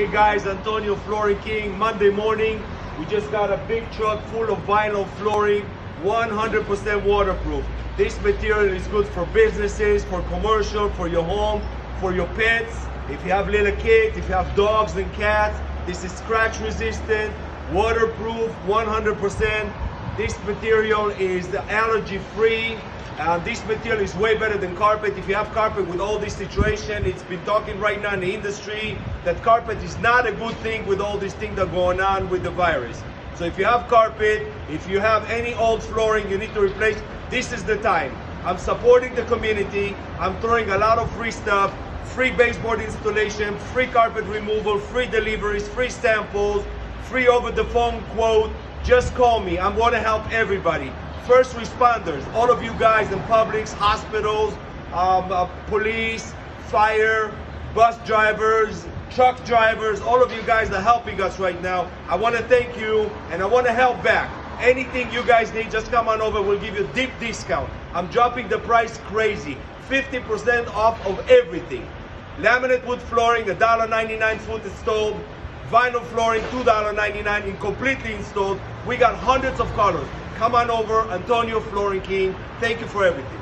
Hey guys, Antonio Floorng King. Monday morning, we just got a big truck full of vinyl flooring, 100% waterproof. This material is good for businesses, for commercial, for your home, for your pets. If you have little kids, if you have dogs and cats, this is scratch resistant, waterproof, 100%. This material is allergy free. This material is way better than carpet. If you have carpet with all this situation, it's been talking right now in the industry that carpet is not a good thing with all these things that are going on with the virus. So if you have carpet, if you have any old flooring you need to replace, this is the time. I'm supporting the community. I'm throwing a lot of free stuff, free baseboard installation, free carpet removal, free deliveries, free samples, free over the phone quote. Just call me. I'm going to help everybody. First responders, all of you guys in Publix, hospitals, police, fire, bus drivers, truck drivers, all of you guys are helping us right now. I want to thank you and I want to help back. Anything you guys need, just come on over. We'll give you a deep discount. I'm dropping the price crazy. 50% off of everything. Laminate wood flooring, $1.99 foot installed. Vinyl flooring, $2.99 and completely installed. We got hundreds of colors. Come on over, Antonio Floorng King. Thank you for everything.